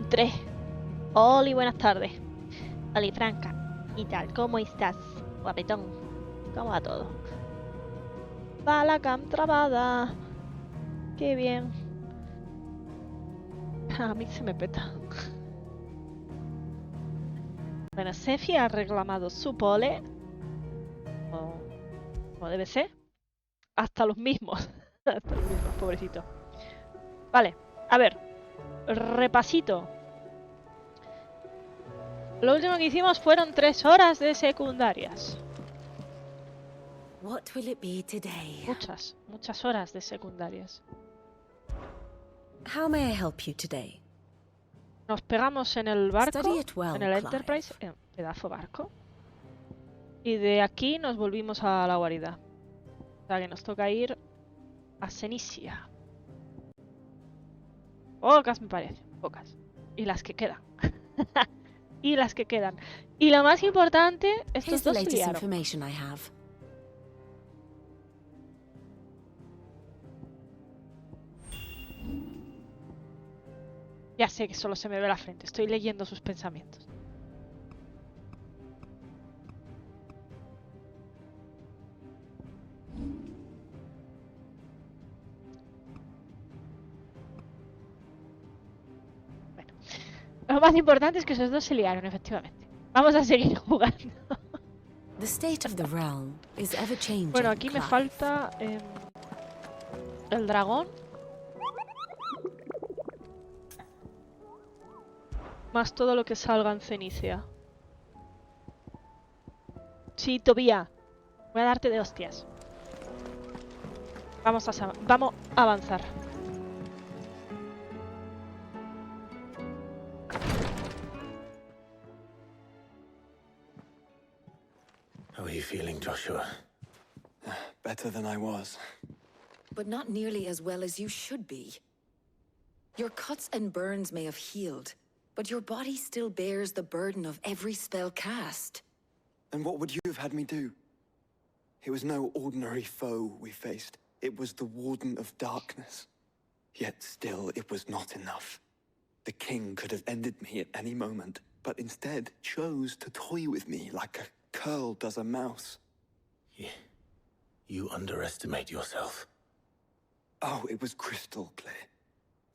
entré. Oli, buenas tardes. Oli, Franca. ¿Y tal? ¿Cómo estás? Guapetón. ¿Cómo va todo? Va la cam trabada. Qué bien. A mí se me peta. Bueno, Sefi ha reclamado su pole. Como debe ser. Hasta los mismos. Hasta los mismos, pobrecito. Vale, a ver. Repasito. Lo último que hicimos fueron 3 horas de secundarias. What will it be today? Muchas horas de secundarias. How may I help you today? Nos pegamos en el barco, Study it well, en el Clive. Enterprise, pedazo barco. Y de aquí nos volvimos a la guarida. O sea que nos toca ir a Senisia. Pocas me parece, pocas. Y las que quedan. Y las que quedan. Y lo más importante, estos Here's the dos se latest liaron. information I have. Ya sé que solo se me ve la frente, estoy leyendo sus pensamientos. Bueno, lo más importante es que esos dos se liaron, efectivamente. Vamos a seguir jugando. The state of the realm is ever changing. Bueno, aquí me Clive. falta el dragón. Más todo lo que salga en Cenicia. Sí, Tobía. Voy a darte de hostias. Vamos a avanzar. How are you feeling, Joshua? Better than I was. But not nearly as well as you should be. Your cuts and burns may have healed, but your body still bears the burden of every spell cast. And what would you have had me do? It was no ordinary foe we faced. It was the Warden of Darkness. Yet still, it was not enough. The king could have ended me at any moment, but instead chose to toy with me like a curl does a mouse. Yeah. You underestimate yourself. Oh, it was crystal clear.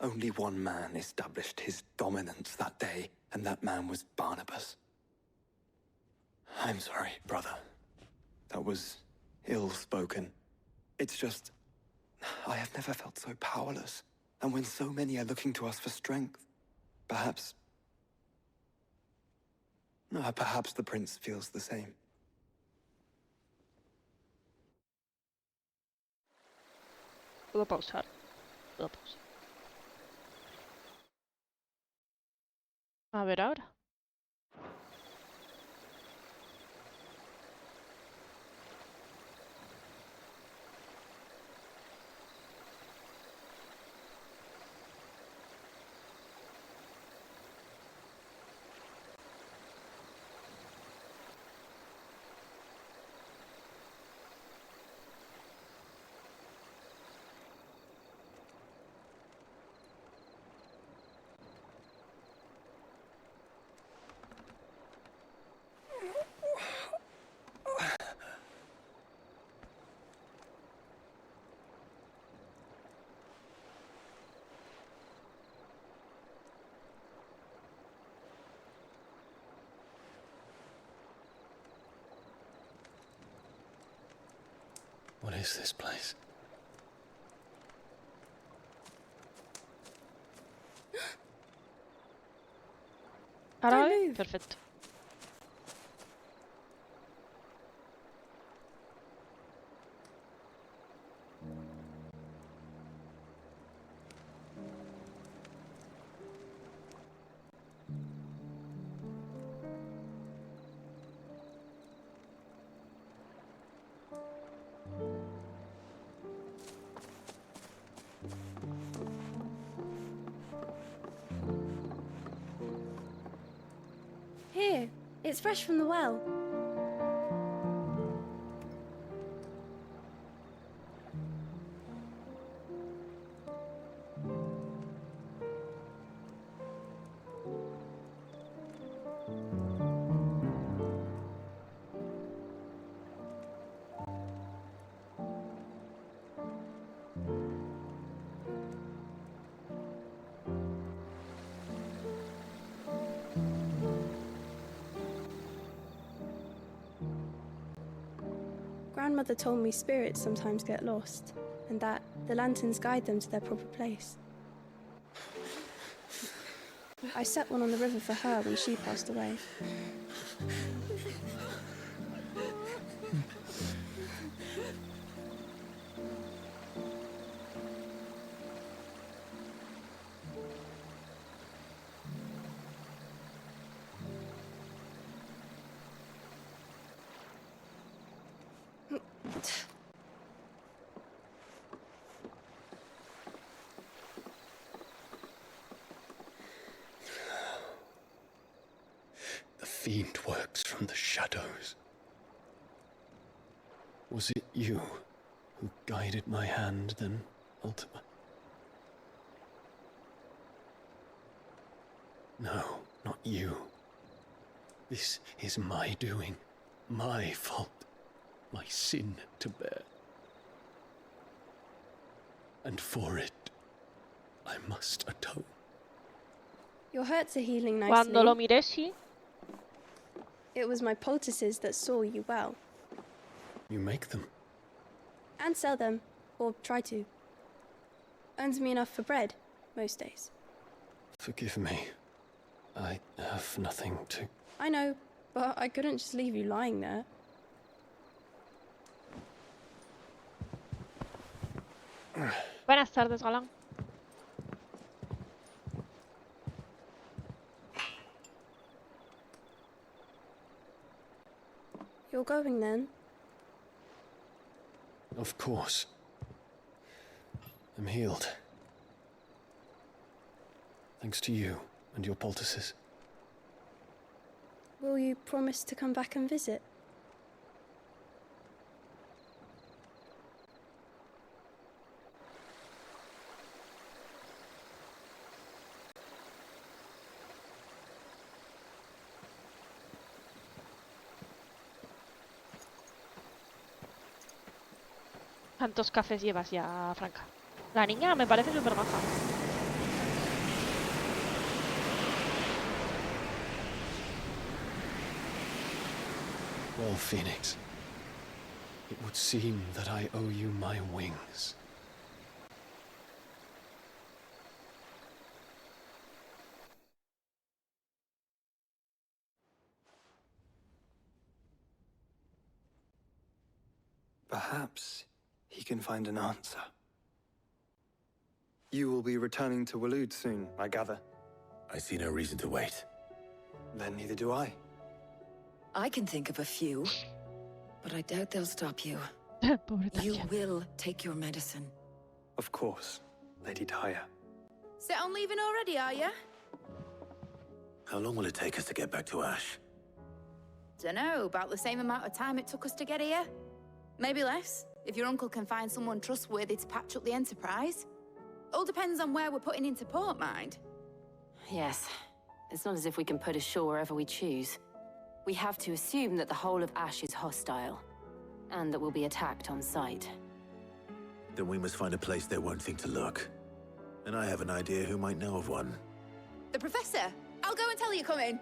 Only one man established his dominance that day, and that man was Barnabas. I'm sorry, brother. That was ill-spoken. It's just, I have never felt so powerless. And when so many are looking to us for strength, perhaps the prince feels the same. Puedo pausar. Puedo pausar. A ver ahora. What is this place? ¿Ahora va bien? Perfecto. Here, it's fresh from the well. Grandmother told me spirits sometimes get lost, and that the lanterns guide them to their proper place. I set one on the river for her when she passed away. The fiend works from the shadows. Was it you who guided my hand then, Ultima? No, not you. This is my doing, my fault, my sin to bear. And for it, I must atone. Your hurts are healing Cuando lo nicely. miré, sí. It was my poultices that saw you well. You make them. And sell them, or try to. Earns me enough for bread, most days. Forgive me. I have nothing to... I know, but I couldn't just leave you lying there. Buenas tardes, galán. You're going then? Of course. I'm healed. Thanks to you and your poultices. Will you promise to come back and visit? ¿Cuántos cafés llevas ya, Franca? La niña me parece súper maja. Well, Phoenix, it would seem that I owe you my wings. Perhaps he can find an answer. You will be returning to Waloed soon, I gather. I see no reason to wait. Then neither do I. I can think of a few, but I doubt they'll stop you. Pobre You Talia. will take your medicine. Of course, Lady Daya. Set on leaving already, are you? How long will it take us to get back to Ash? Dunno, about the same amount of time it took us to get here. Maybe less, if your uncle can find someone trustworthy to patch up the Enterprise. All depends on where we're putting into port, mind. Yes. It's not as if we can put ashore wherever we choose. We have to assume that the whole of Ash is hostile, and that we'll be attacked on sight. Then we must find a place they won't think to look. And I have an idea who might know of one. The Professor! I'll go and tell you coming!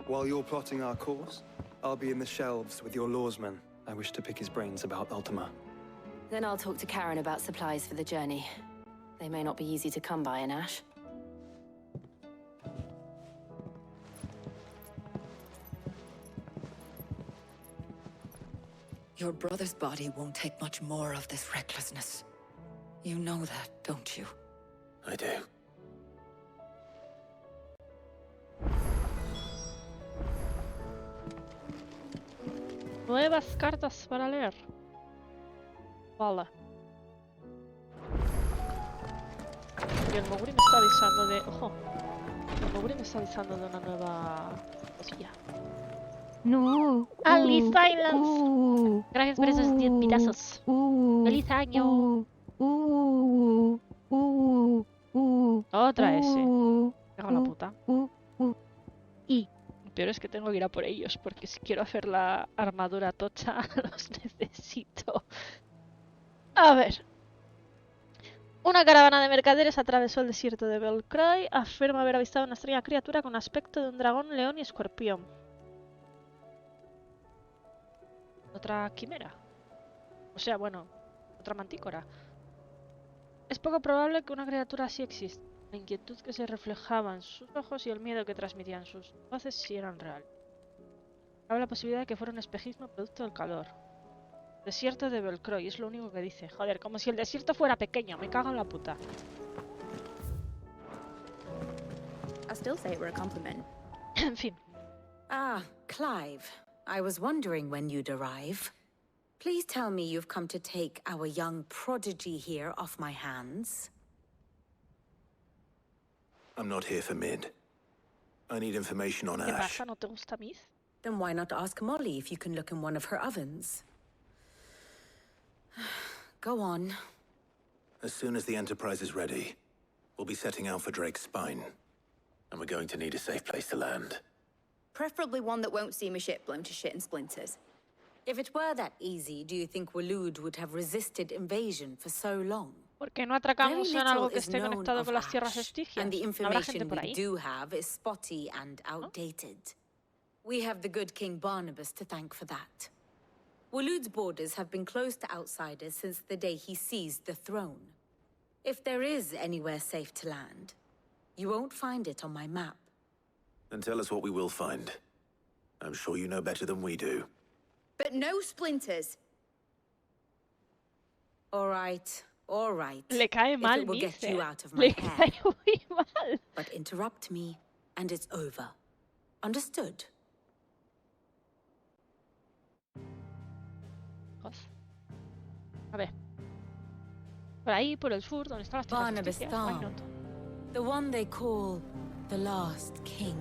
While you're plotting our course, I'll be in the shelves with your lawsman. I wish to pick his brains about Ultima. Then I'll talk to Karen about supplies for the journey. They may not be easy to come by in Ash. Your brother's body won't take much more of this recklessness. You know that, don't you? I do. Nuevas cartas para leer. Vale. Y el Moguri me está avisando de... Ojo. El Moguri me está avisando de una nueva cosilla. No. Ali Silence. Gracias por esos 10 pitazos. ¡Feliz año! Otra S. Cago en la puta. Y peor es que tengo que ir a por ellos, porque si quiero hacer la armadura tocha, los necesito. A ver. Una caravana de mercaderes atravesó el desierto de Belcroy. Afirma haber avistado una extraña criatura con aspecto de un dragón, león y escorpión. otra quimera. O sea, bueno, otra mantícora. Es poco probable que una criatura así exista. La inquietud que se reflejaba en sus ojos y el miedo que transmitían sus voces sí eran reales. Cabe la posibilidad de que fuera un espejismo producto del calor. Desierto de Belcroy, es lo único que dice. Joder, como si el desierto fuera pequeño, me cago en la puta. I still say it were a compliment. En fin. Ah, Clive. I was wondering when you'd arrive. Please tell me you've come to take our young prodigy here off my hands. I'm not here for Mid. I need information on ¿Qué Ash. pasa? ¿No te gusta Miss? Then why not ask Molly if you can look in one of her ovens? Go on. As soon as the Enterprise is ready, we'll be setting out for Drake's spine. And we're going to need a safe place to land. Preferably one that won't see my ship blown to shit and splinters. If it were that easy, do you think Waloed would have resisted invasion for so long? ¿Por qué no Very atracamos en little algo que is esté known conectado of con las tierras Ash, estigias? and the ¿Habrá gente information por we ahí? do have is spotty and outdated. We have the good King Barnabas to thank for that. Waloed's borders have been closed to outsiders since the day he seized the throne. If there is anywhere safe to land, you won't find it on my map. Then tell us what we will find. I'm sure you know better than we do. But no splinters. All right, all right. Le cae If mal it will Miss, get you out of my Le hair. cae muy mal. But interrupt me, and it's over. Understood? A ver. Por ahí, por el sur, donde están las tierras Barnabas estigias. Why Thorn. not? The one they call the last king.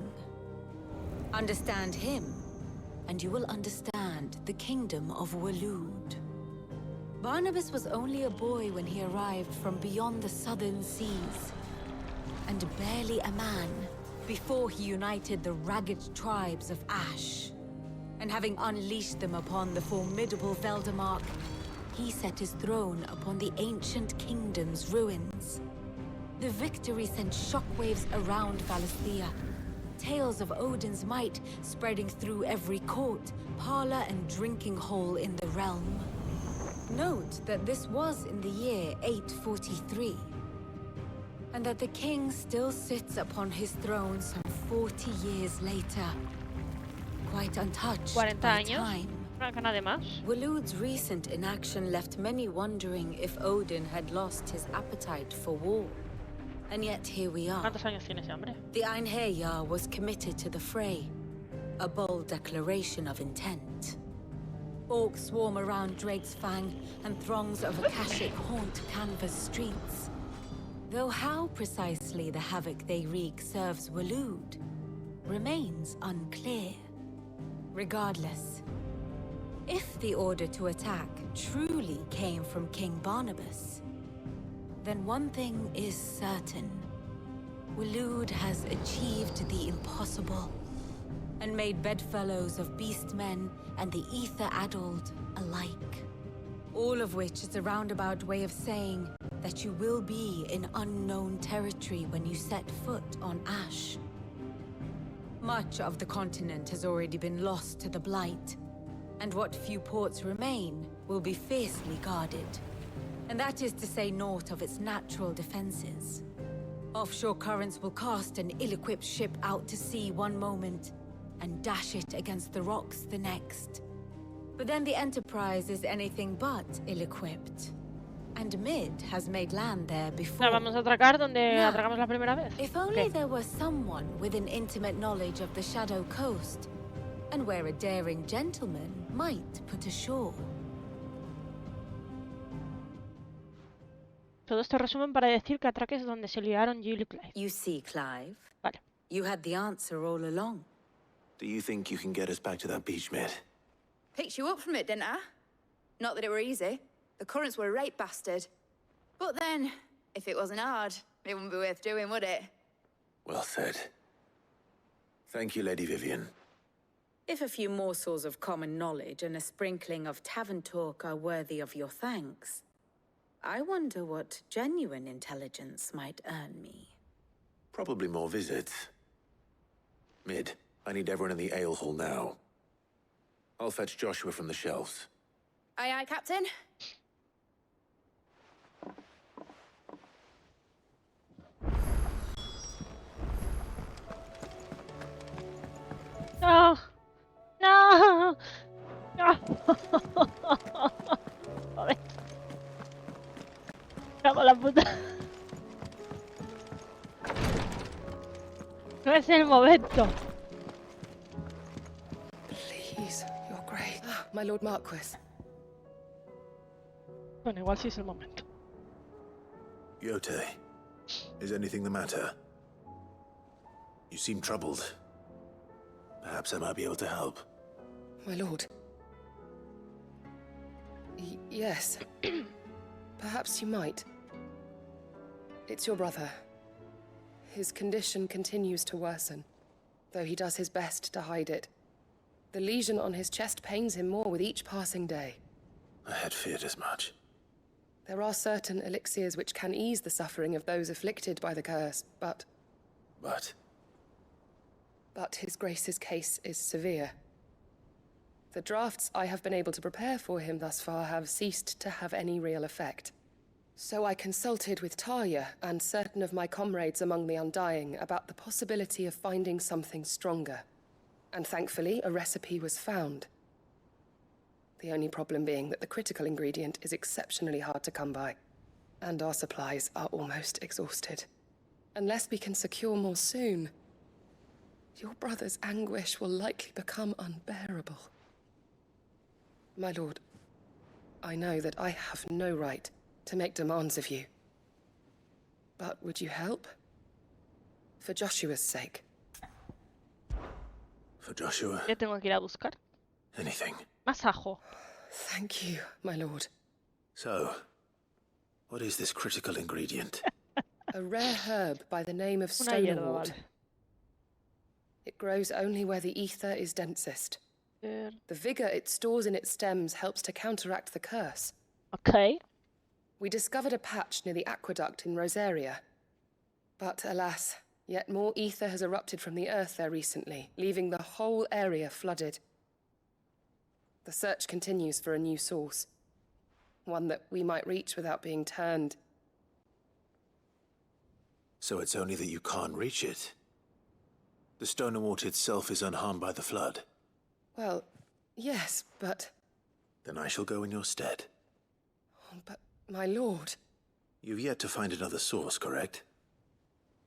Understand him, and you will understand the kingdom of Waloed. Barnabas was only a boy when he arrived from beyond the southern seas, and barely a man before he united the ragged tribes of Ash. And having unleashed them upon the formidable Veldemark, he set his throne upon the ancient kingdom's ruins. The victory sent shockwaves around Valisthea, tales of Odin's might spreading through every court, parlor, and drinking hole in the realm. Note that this was in the year 843, and that the king still sits upon his throne some 40 years later, quite untouched 40 by años. time. Una cana de más. Waloed's recent inaction left many wondering if Odin had lost his appetite for war. And yet here we are. ¿Cuántos años tiene ese hombre? The Einherjar was committed to the fray, a bold declaration of intent. Orcs swarm around Drake's Fang, and throngs of Akashic haunt Canvas streets. Though how precisely the havoc they wreak serves Waloed remains unclear. Regardless, if the order to attack truly came from King Barnabas, then one thing is certain. Waloed has achieved the impossible, and made bedfellows of beastmen and the ether-addled alike. All of which is a roundabout way of saying that you will be in unknown territory when you set foot on Ash. Much of the continent has already been lost to the Blight, and what few ports remain will be fiercely guarded. And that is to say naught of its natural defenses. Offshore currents will cast an ill-equipped ship out to sea one moment, and dash it against the rocks the next. But then the Enterprise is anything but ill-equipped. And Mid has made land there before. La vamos a atracar donde Now, atracamos la primera vez. If only Ok. there were someone with an intimate knowledge of the Shadow Coast, and where a daring gentleman might put ashore. Todo este resumen para decir que atraques donde se liaron Jill y Clive. You see, Clive, Vale. you had the answer all along. Do you think you can get us back to that beach, Mid? Picked you up from it, didn't I? Not that it were easy. The currents were a right bastard. But then, if it wasn't hard, it wouldn't be worth doing, would it? Well said. Thank you, Lady Vivian. If a few morsels of common knowledge and a sprinkling of tavern talk are worthy of your thanks, I wonder what genuine intelligence might earn me. Probably more visits. Mid, I need everyone in the ale hall now. I'll fetch Joshua from the shelves. Aye, aye, Captain. No. No. No. Joder. Cago en la puta. No es el momento. Please, your grace. Ah, my Lord Marquis. Bueno, igual sí es el momento. Yote, is anything the matter? You seem troubled. Perhaps I might be able to help. My lord. Yes. Perhaps you might. It's your brother. His condition continues to worsen, though he does his best to hide it. The lesion on his chest pains him more with each passing day. I had feared as much. There are certain elixirs which can ease the suffering of those afflicted by the curse, but his grace's case is severe. The drafts I have been able to prepare for him thus far have ceased to have any real effect. So I consulted with Talia and certain of my comrades among the Undying about the possibility of finding something stronger. And thankfully, a recipe was found. The only problem being that the critical ingredient is exceptionally hard to come by, and our supplies are almost exhausted. Unless we can secure more soon, your brother's anguish will likely become unbearable. My lord, I know that I have no right to make demands of you. But would you help? For Joshua's sake. For Joshua? ¿Qué tengo que ir a buscar? Anything. Más ajo. Thank you, my lord. So, what is this critical ingredient? A rare herb by the name of Una hierba, stonewort. vale. It grows only where the ether is densest. Er, The vigor it stores in its stems helps to counteract the curse. Ok. We discovered a patch near the aqueduct in Rosaria. But alas, yet more ether has erupted from the earth there recently, leaving the whole area flooded. The search continues for a new source. One that we might reach without being turned. So it's only that you can't reach it. The Stonewort itself is unharmed by the flood. Well, yes, but... Then I shall go in your stead. But, my lord... You've yet to find another source, correct?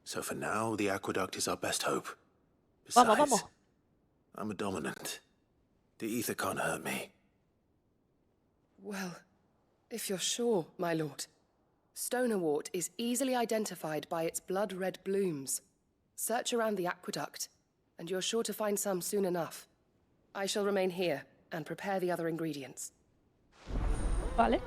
So for now, the aqueduct is our best hope. Besides, Vamos. I'm a dominant. The ether can't hurt me. Well, if you're sure, my lord. Stonewort is easily identified by its blood-red blooms. Search around the aqueduct, and you're sure to find some soon enough. I shall remain here and prepare the other ingredients. Vale.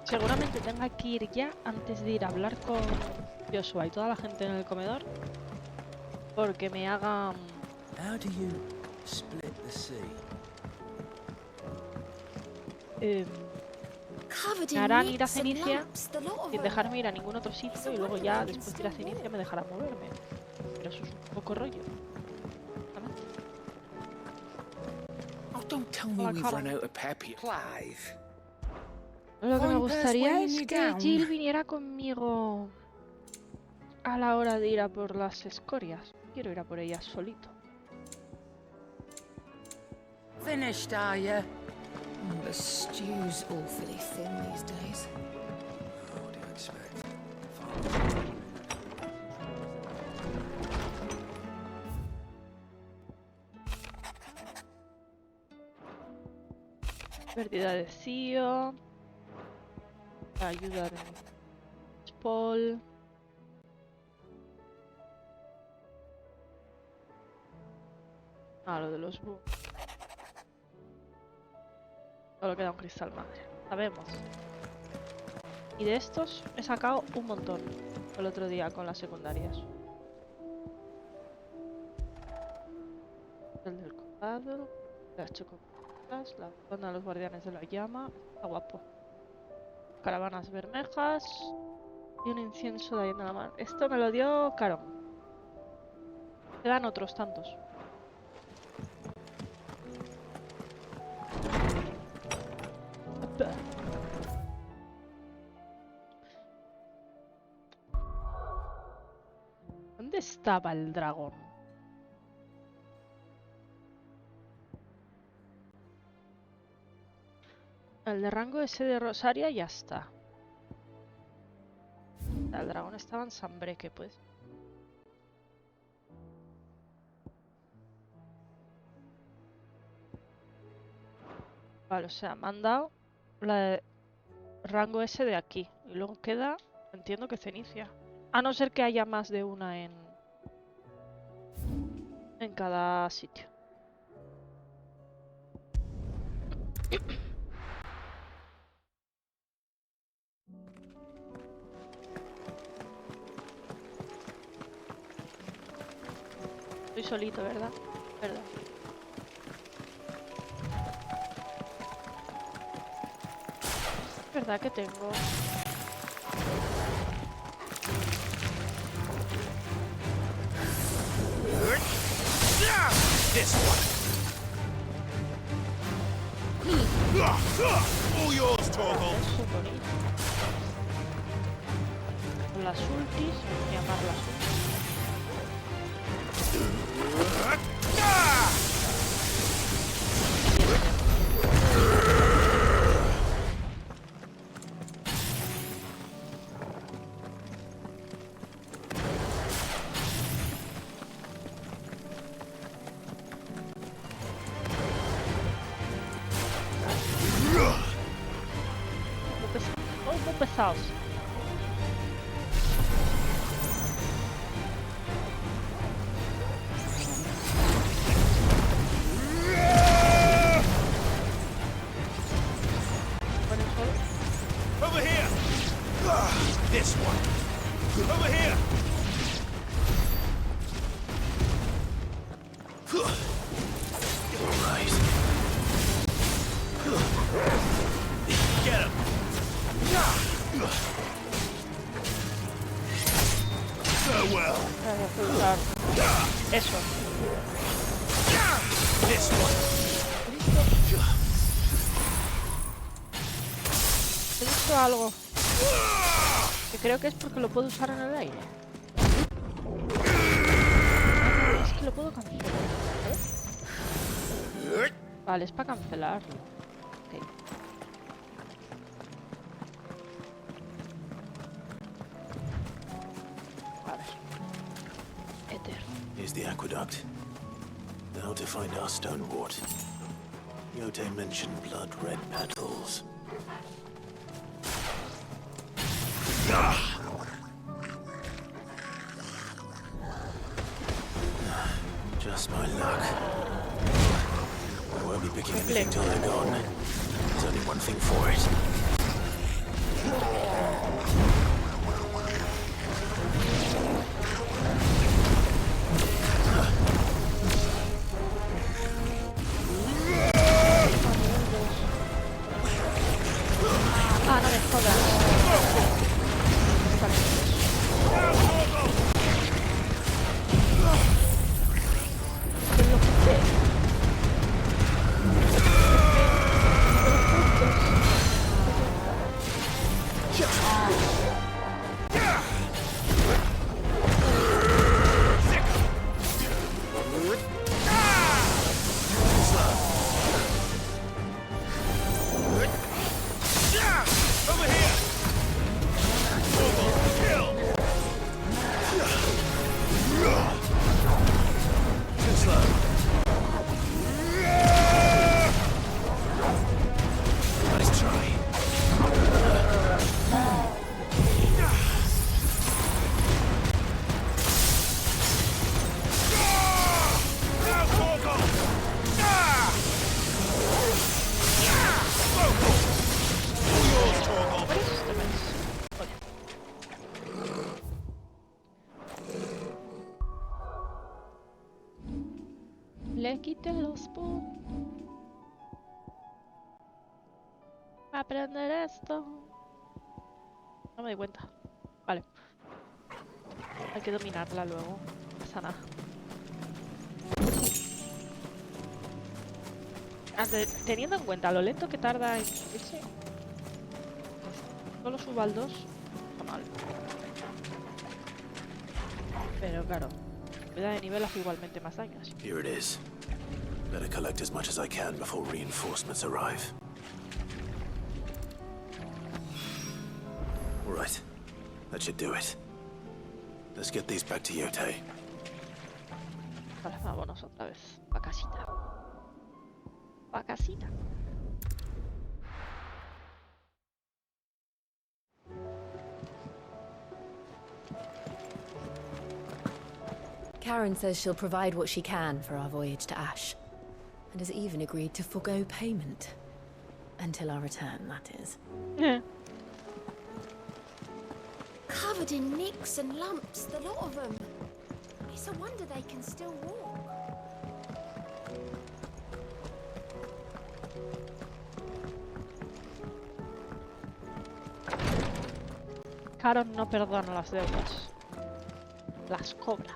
Seguramente tenga que ir ya antes de ir a hablar con Joshua y toda la gente en el comedor, porque me hagan... How do you split the sea? Me harán ir a Cenicia sin dejarme ir a ningún otro sitio y luego ya después de ir a Cenicia me dejarán moverme. Pero eso es un poco rollo. Oh, don't tell me we've run out of pep here. Clive. Lo que me gustaría es que Jill viniera conmigo a la hora de ir a por las escorias. Quiero ir a por ellas solito. Finished, are you? The stew's awfully thin these days. What do you expect? Pérdida de Cío. Ayuda de Paul. Ah, lo de los búhos. Solo queda un cristal madre. Sabemos. Y de estos he sacado un montón el otro día con las secundarias. El del condado, las chocopatas, la zona de los guardianes de la llama. Está guapo. Caravanas bermejas. Y un incienso de ahí en la mano. Esto me lo dio Caron. Quedan otros tantos. Opa. ¿Dónde estaba el dragón? El de rango ese de Rosaria ya está. El dragón estaba en Sambreque, pues. Vale, o sea, me han dado la de rango ese de aquí. Y luego queda, entiendo que cenicia. A no ser que haya más de una en cada sitio. Estoy solito, ¿verdad? ¿Verdad? Es verdad que tengo... This one. All yours, Torgal. Con las ultis, voy a llamar las muy pesados. Over here. This one. Over here. All right. Get him. Farewell. Eso. This one. He visto algo que creo que es porque lo puedo usar en el aire. Es que lo puedo cancelar. Vale, es para cancelarlo. Ok. A ver. Éter. Here's the aqueduct. Now to find our stonewort. Yote mentioned blood-red petals. Just my luck. I won't be picking anything till they're gone. There's only one thing for it. Ah, no me jodas. Que lo quité. Over here. Kill. Too slow. Nice try. Now, Torgal. All yours, Torgal. What is the mess? Le quité los puntos. Aprender esto. No me di cuenta. Vale. Hay que dominarla luego. No pasa nada. Teniendo en cuenta lo lento que tarda en subirse, solo subo al 2, está mal. Pero claro, subida de nivel hace igualmente más daño. Así. Here it is. Better collect as much as I can before reinforcements arrive. All right. That should do it. Let's get these back to Yotei. Vale, vámonos otra vez. Pa' casita. Pa' casita. Karen says she'll provide what she can for our voyage to Ash, and has even agreed to forgo payment. Until our return, that is. Covered in nicks and lumps, the lot of them. It's a wonder they can still walk. Karen no perdona las deudas. Las cobra.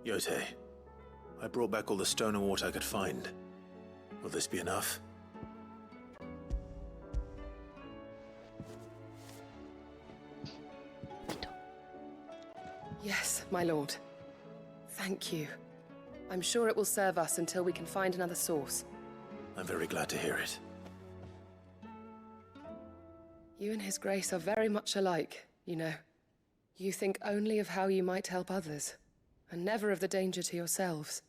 Yotei, I brought back all the stone and water I could find. Will this be enough? Yes, my lord. Thank you. I'm sure it will serve us until we can find another source. I'm very glad to hear it. You and His Grace are very much alike, you know. You think only of how you might help others, and never of the danger to yourselves.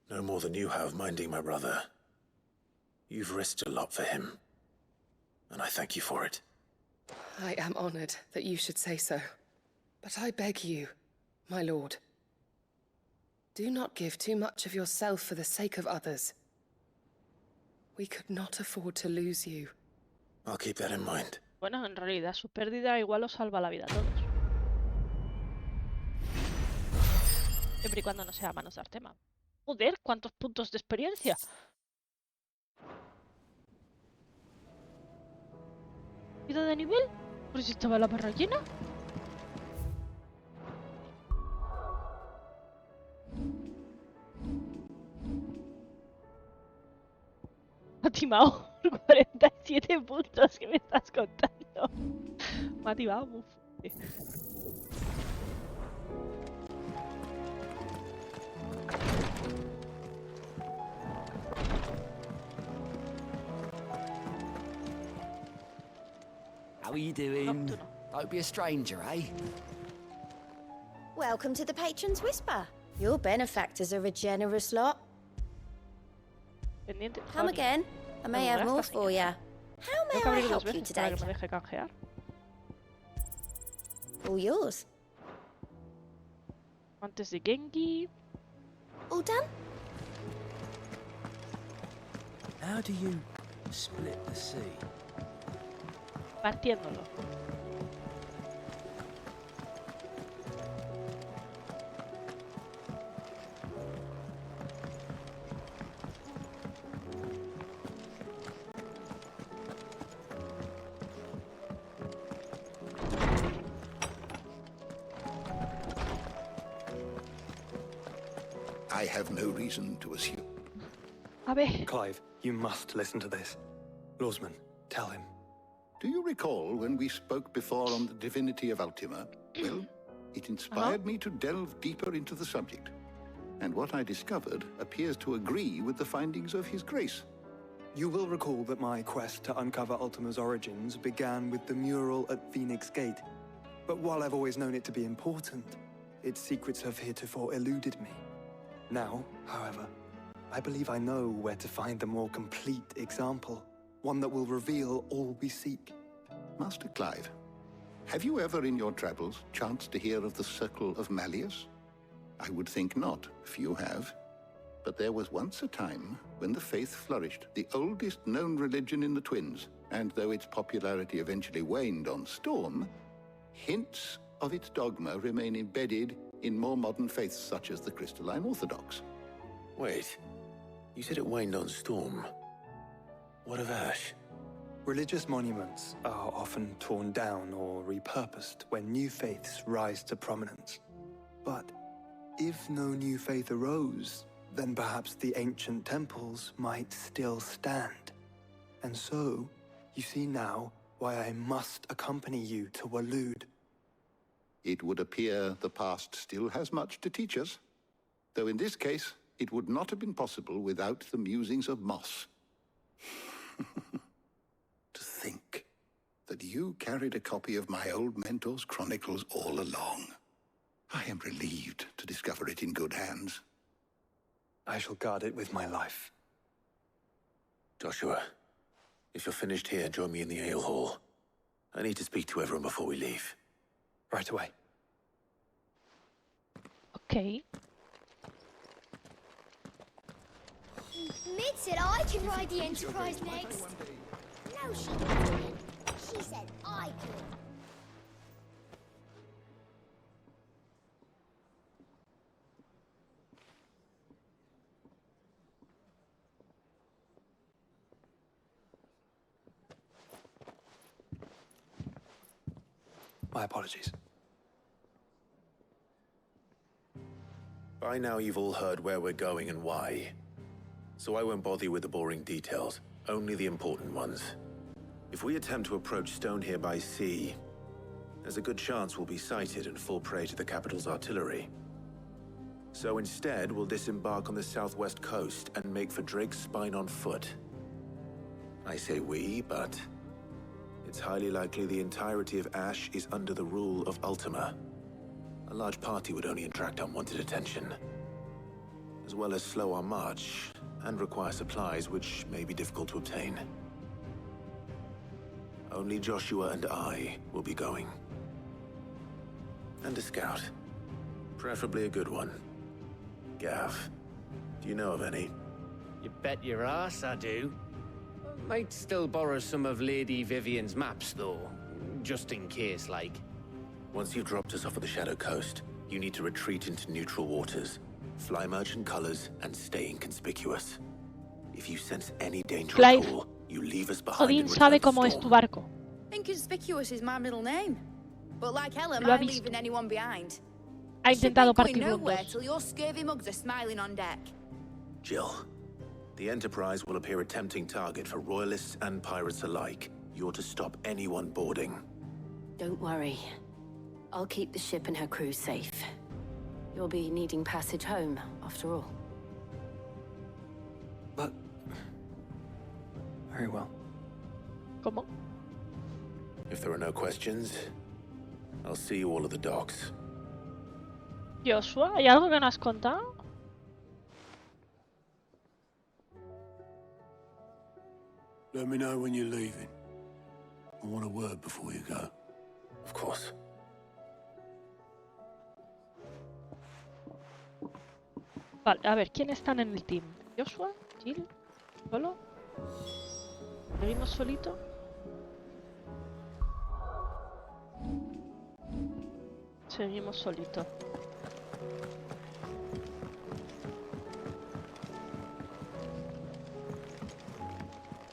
No more than you have minding my brother. You've risked a lot for him, and I thank you for it. I am honored that you should say so. But I beg you, my lord, do not give too much of yourself for the sake of others. We could not afford to lose you. I'll keep that in mind. Bueno, en realidad su pérdida igual os salva la vida a todos. Siempre y cuando no sea a manos de Artema. Joder, ¿cuántos puntos de experiencia? ¿Vida de nivel? ¿Pero si estaba la barra llena? Ha timado por 47 puntos, que me estás contando. Me ha timado muy fuerte. How are you doing? Don't be a stranger, eh? Welcome to the Patron's Whisper. Your benefactors are a generous lot. Come again. I may have more for you. How may I help you today? All yours. Antes de Genki. All done? How do you split the sea? Partiéndolo. I have no reason to assume. A ver. Clive, you must listen to this. Lawsman, tell him. Do you recall when we spoke before on the divinity of Ultima? Well, it inspired me to delve deeper into the subject. And what I discovered appears to agree with the findings of His Grace. You will recall that my quest to uncover Ultima's origins began with the mural at Phoenix Gate. But while I've always known it to be important, its secrets have heretofore eluded me. Now, however, I believe I know where to find the more complete example. One that will reveal all we seek. Master Clive, have you ever in your travels chanced to hear of the Circle of Malleus? I would think not, few have. But there was once a time when the faith flourished, the oldest known religion in the Twins, and though its popularity eventually waned on Storm, hints of its dogma remain embedded in more modern faiths such as the Crystalline Orthodox. Wait, you said it waned on Storm. What of Ash? Religious monuments are often torn down or repurposed when new faiths rise to prominence. But if no new faith arose, then perhaps the ancient temples might still stand. And so, you see now why I must accompany you to Waloed. It would appear the past still has much to teach us, though in this case, it would not have been possible without the musings of Moss. To think that you carried a copy of my old mentor's chronicles all along. I am relieved to discover it in good hands. I shall guard it with my life. Joshua, if you're finished here, join me in the ale hall. I need to speak to everyone before we leave. Right away. Okay. Mid said I can ride the Enterprise next. No, she didn't. She said I could. My apologies. By now you've all heard where we're going and why. So I won't bother you with the boring details, only the important ones. If we attempt to approach Stone here by sea, there's a good chance we'll be sighted and fall prey to the capital's artillery. So instead, we'll disembark on the southwest coast and make for Drake's Spine on foot. I say we, but it's highly likely the entirety of Ash is under the rule of Ultima. A large party would only attract unwanted attention, as well as slow our march and require supplies which may be difficult to obtain. Only Joshua and I will be going. And a scout. Preferably a good one. Gav, do you know of any? You bet your ass I do. Might still borrow some of Lady Vivian's maps, though. Just in case, like. Once you've dropped us off at the Shadow Coast, you need to retreat into neutral waters, fly merchant colors, and stay inconspicuous. If you sense any danger Clive, at all, you leave us behind Odin and sabe return to cómo es Storm. tu barco. Inconspicuous is my middle name. But like Ellen, Lo ha I'm visto. leaving anyone behind. Ha Ship intentado ain't going partirlo en nowhere dos. till your scurvy mugs are smiling on deck. Jill, the Enterprise will appear a tempting target for royalists and pirates alike. You're to stop anyone boarding. Don't worry. I'll keep the ship and her crew safe. You'll be needing passage home, after all. But... very well. ¿Cómo? If there are no questions, I'll see you all at the docks. Joshua, ¿hay algo que no has contado? Let me know when you're leaving. I want a word before you go. Of course. Vale, a ver, ¿quiénes están en el team? ¿Joshua? ¿Jill? ¿Solo? ¿Seguimos solito? Seguimos solito.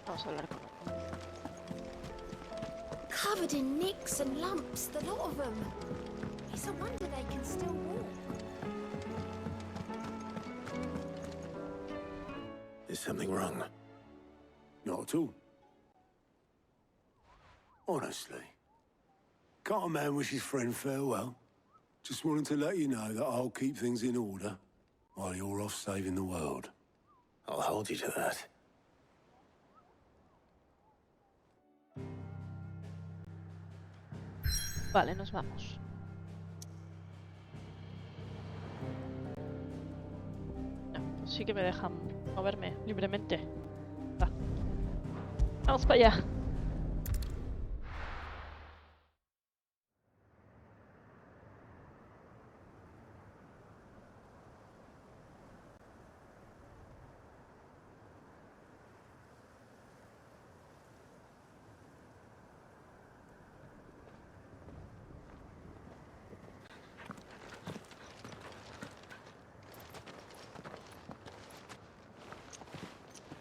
Vamos a hablar con él. Covered in nicks and lumps, the lot of them. It's a wonder they can still walk. Is something wrong? Not at all. Honestly. Can't a man wish his friend farewell? Just wanted to let you know that I'll keep things in order while you're off saving the world. I'll hold you to that. Vale, nos vamos. No, pues sí que me dejan moverme libremente. Va. Vamos para allá.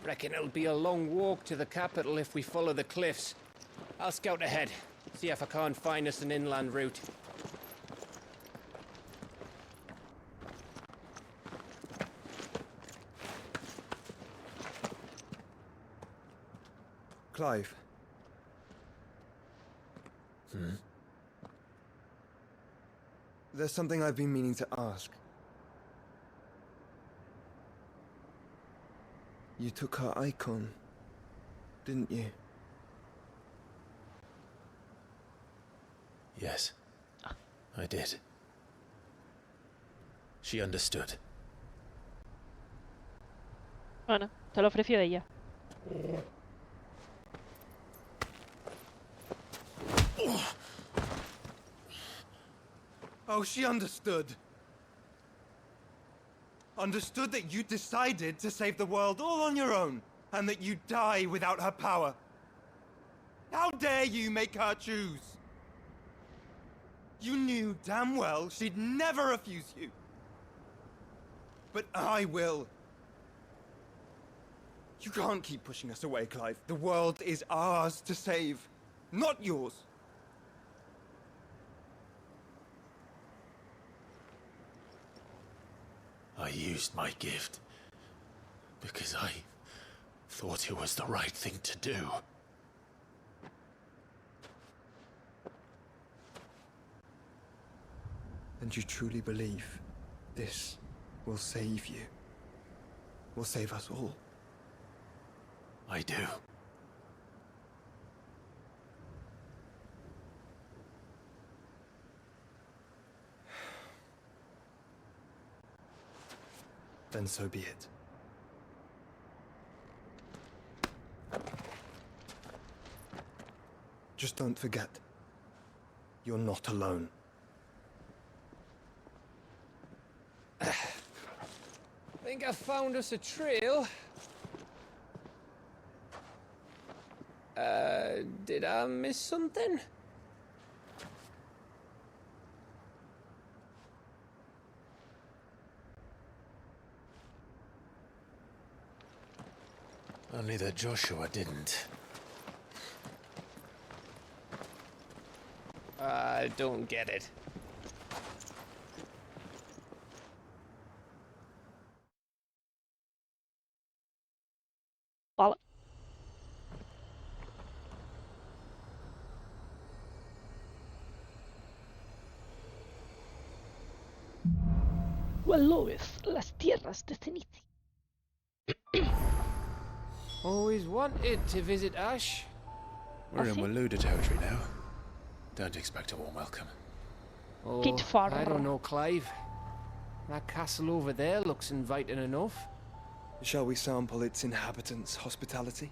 Reckon it'll be a long walk to the capital if we follow the cliffs. I'll scout ahead, see if I can't find us an inland route. Clive. There's something I've been meaning to ask. You took her icon, didn't you? Yes, I did. She understood. Bueno, te lo ofreció ella. Oh, she understood. Understood that you decided to save the world all on your own, and that you'd die without her power. How dare you make her choose? You knew damn well she'd never refuse you. But I will. You can't keep pushing us away, Clive. The world is ours to save, not yours. I used my gift because I thought it was the right thing to do. And you truly believe this will save you? Will save us all? I do. Then so be it. Just don't forget, you're not alone. Think I found us a trail. Did I miss something? Only that Joshua didn't. I don't get it. Vale. Vuelves las tierras de Zenith. Always wanted to visit Ash. We're in Waluda territory now. Don't expect a warm welcome. Oh, Pitfall. I don't know, Clive. That castle over there looks inviting enough. Shall we sample its inhabitants' hospitality?